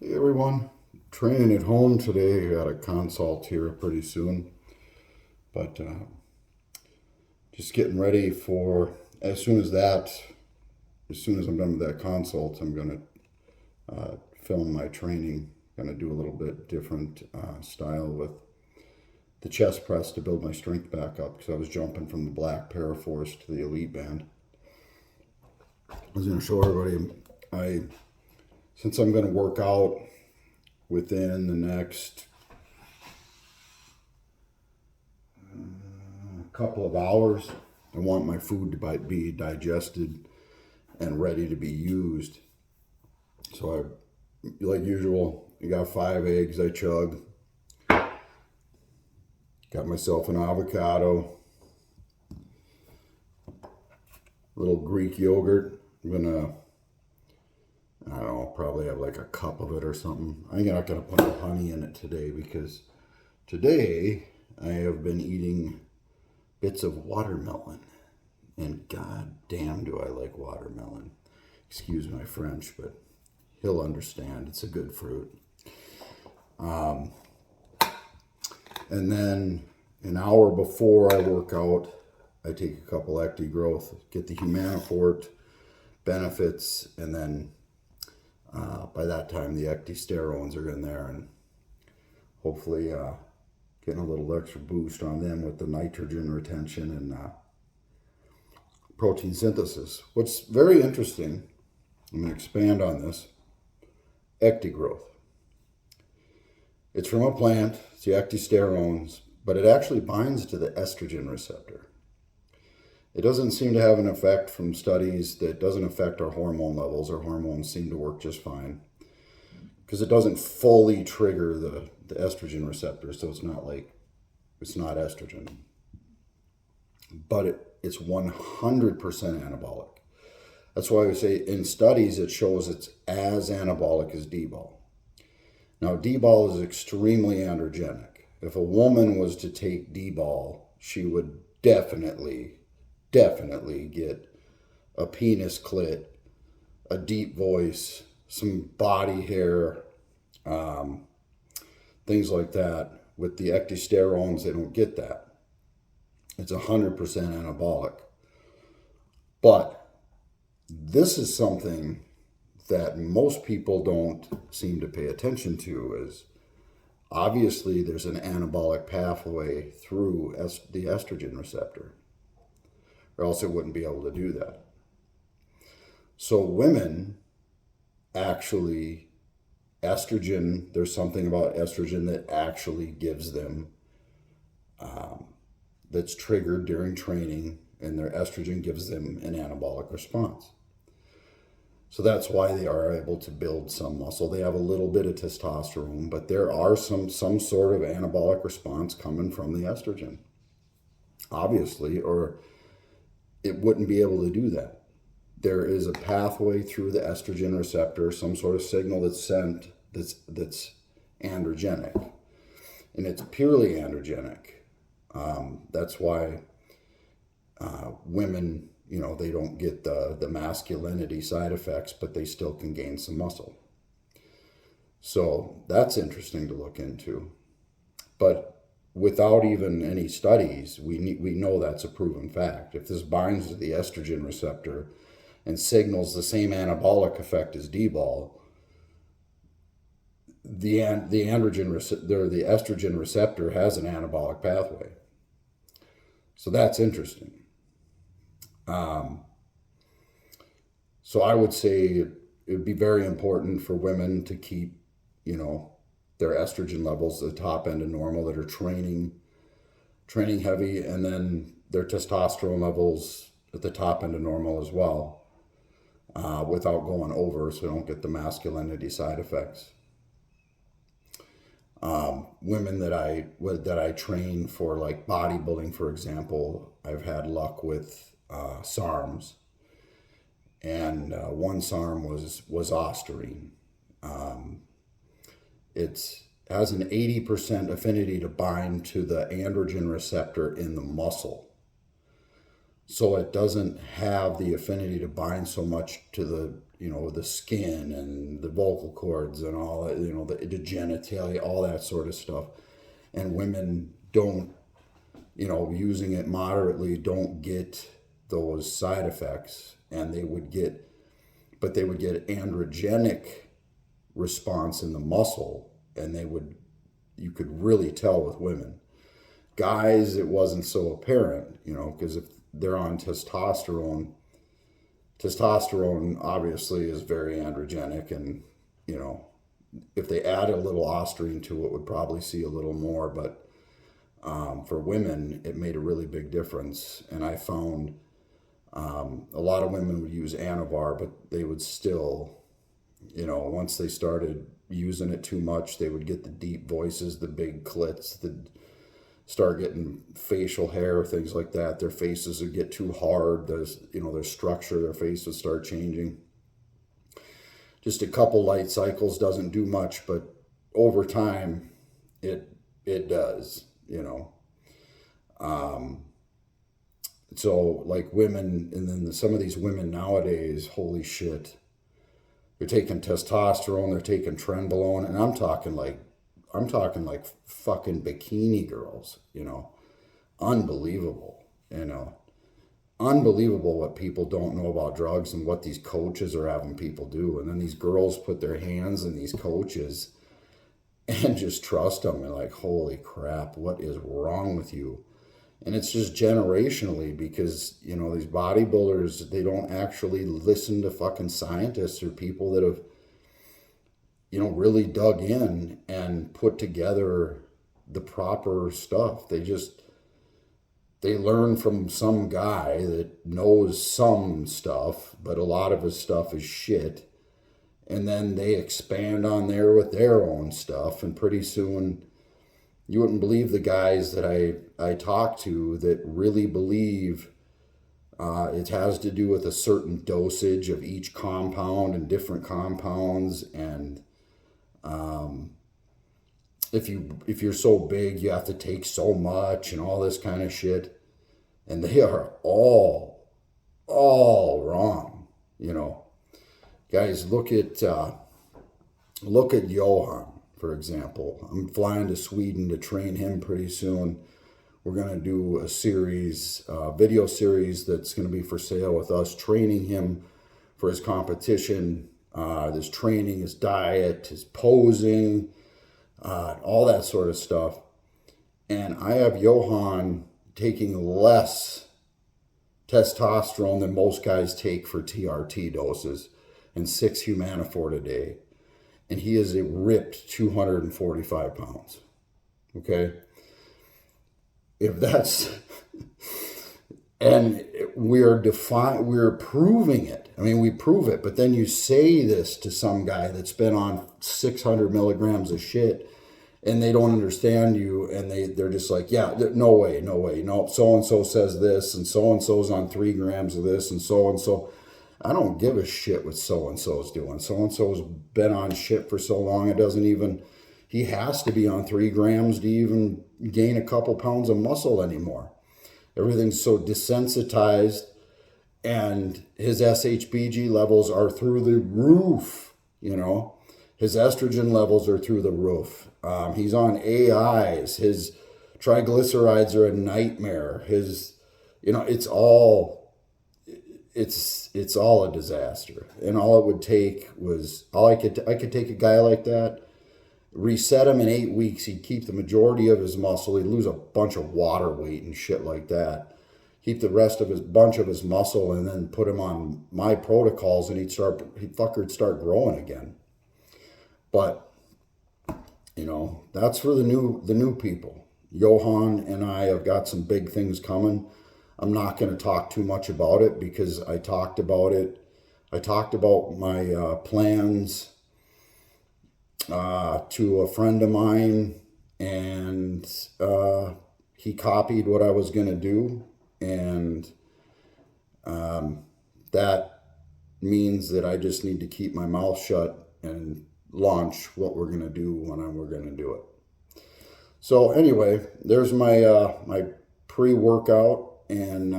Hey everyone, training at home today. Got a consult here pretty soon, but just getting ready for as soon as I'm done with that consult, I'm gonna film my training. Gonna do a little bit different style with the chest press to build my strength back up because I was jumping from the black Paraforce to the elite band. I was gonna show everybody I since I'm gonna work out within the next couple of hours. I want my food to be digested and ready to be used. So like usual, I got 5 eggs I chug. Got myself an avocado, little Greek yogurt. I'm gonna, I don't know, probably have like a cup of it or something. I'm not gonna put no honey in it today because today I have been eating bits of watermelon. And god damn do I like watermelon. Excuse my French, but he'll understand. It's a good fruit. And then an hour before I work out, I take a couple Ecdygrowth, get the Humanoport benefits, and then by that time the ecdysterones are in there, and hopefully getting a little extra boost on them with the nitrogen retention and protein synthesis. What's very interesting, I'm going to expand on this, Ecdygrowth. It's from a plant, it's the ecdysterones, but it actually binds to the estrogen receptor. It doesn't seem to have an effect from studies that doesn't affect our hormone levels. Our hormones seem to work just fine because it doesn't fully trigger the estrogen receptor, so it's not estrogen. But it's 100% anabolic. That's why we say in studies it shows it's as anabolic as D-bol. Now, D-bol is extremely androgenic. If a woman was to take D-bol, she would definitely get a penis clit, a deep voice, some body hair, things like that. With the ecdysterones, they don't get that. It's 100% anabolic. But this is something that most people don't seem to pay attention to, is obviously there's an anabolic pathway through the estrogen receptor, or else it wouldn't be able to do that. So women actually, estrogen, there's something about estrogen that actually gives them, that's triggered during training, and their estrogen gives them an anabolic response. So that's why they are able to build some muscle. They have a little bit of testosterone, but there are some sort of anabolic response coming from the estrogen, obviously, or it wouldn't be able to do that. There is a pathway through the estrogen receptor, some sort of signal that's sent that's androgenic, and it's purely androgenic. That's why women, they don't get the masculinity side effects, but they still can gain some muscle. So that's interesting to look into. But without even any studies, we know that's a proven fact. If this binds to the estrogen receptor and signals the same anabolic effect as D-bol, the estrogen receptor has an anabolic pathway. So that's interesting. So I would say it would be very important for women to keep, their estrogen levels at the top end of normal, that are training heavy, and then their testosterone levels at the top end of normal as well, without going over, so they don't get the masculinity side effects. Women that I train for, like bodybuilding, for example, I've had luck with SARMs, and one SARM was ostarine. It has an 80% affinity to bind to the androgen receptor in the muscle. So it doesn't have the affinity to bind so much to the the skin and the vocal cords and all that, the genitalia, all that sort of stuff. And women don't, using it moderately, don't get those side effects. And they would get androgenic response in the muscle, and you could really tell with women. Guys, it wasn't so apparent, because if they're on testosterone obviously is very androgenic, and, if they add a little ostrine to it, would probably see a little more, but for women, it made a really big difference. And I found a lot of women would use Anavar, but they would still, once they started using it too much, they would get the deep voices, the big clits, start getting facial hair, things like that. Their faces would get too hard. Their structure, their face would start changing. Just a couple light cycles doesn't do much, but over time, it does, So like women, and then some of these women nowadays, holy shit, they're taking testosterone, they're taking trenbolone, and I'm talking like fucking bikini girls, unbelievable, unbelievable what people don't know about drugs and what these coaches are having people do. And then these girls put their hands in these coaches and just trust them, and like, holy crap, what is wrong with you? And it's just generationally, because, these bodybuilders, they don't actually listen to fucking scientists or people that have, really dug in and put together the proper stuff. They learn from some guy that knows some stuff, but a lot of his stuff is shit. And then they expand on there with their own stuff. And pretty soon, you wouldn't believe the guys that I talk to that really believe it has to do with a certain dosage of each compound and different compounds. And if you're so big, you have to take so much and all this kind of shit. And they are all wrong, Guys, look at Johan, for example. I'm flying to Sweden to train him pretty soon. We're going to do a series, video series that's going to be for sale with us, training him for his competition, his training, his diet, his posing, all that sort of stuff. And I have Johan taking less testosterone than most guys take for TRT doses, and 6 Humanifort a day. And he is a ripped 245 pounds. Okay? If that's, and we're proving it. I mean, we prove it, but then you say this to some guy that's been on 600 milligrams of shit, and they don't understand you, and they're just like, yeah, no way, no, so-and-so says this, and so-and-so's on 3 grams of this, and so-and-so. I don't give a shit what so-and-so's doing. So-and-so's been on shit for so long, he has to be on 3 grams to even gain a couple pounds of muscle anymore. Everything's so desensitized, and his SHBG levels are through the roof, His estrogen levels are through the roof. He's on AIs. His triglycerides are a nightmare. It's all a disaster. And all it would take was, I could take a guy like that, reset him in 8 weeks. He'd keep the majority of his muscle. He'd lose a bunch of water weight and shit like that. Keep the rest of his bunch of his muscle, and then put him on my protocols, and he'd start growing again. But that's for the new people. Johan and I have got some big things coming. I'm not going to talk too much about it, because I talked about it. I talked about my plans to a friend of mine, and he copied what I was going to do, and that means that I just need to keep my mouth shut and launch what we're going to do when we're going to do it. So anyway, there's my my pre-workout, and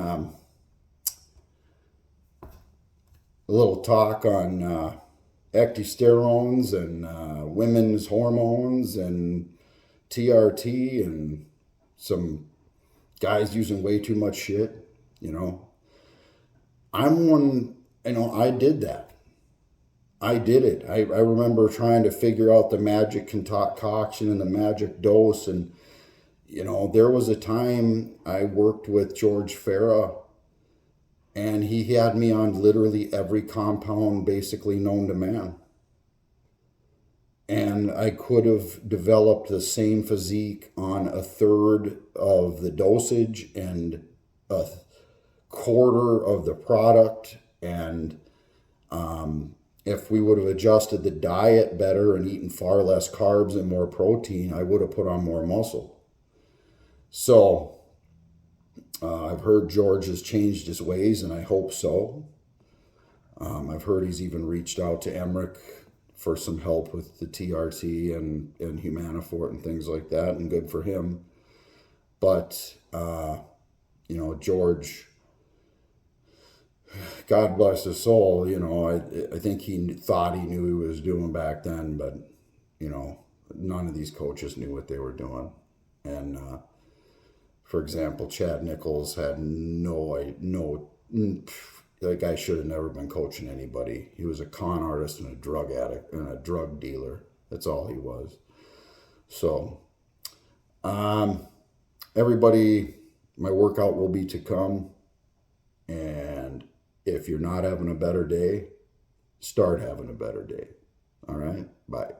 a little talk on ecdysterones and women's hormones and TRT and some guys using way too much shit. You know, I'm one, I did that. I did it. I remember trying to figure out the magic concoction and the magic dose. And, there was a time I worked with George Farah, and he had me on literally every compound basically known to man. And I could have developed the same physique on a third of the dosage and a quarter of the product. And if we would have adjusted the diet better and eaten far less carbs and more protein, I would have put on more muscle. So I've heard George has changed his ways, and I hope so. I've heard he's even reached out to Emmerich for some help with the TRT and Humanifort and things like that, and good for him. But, George, God bless his soul, I think he thought he knew he was doing back then, but, none of these coaches knew what they were doing. And, for example, Chad Nichols had that guy should have never been coaching anybody. He was a con artist and a drug addict and a drug dealer. That's all he was. So, everybody, my workout will be to come. And if you're not having a better day, start having a better day. All right? Bye.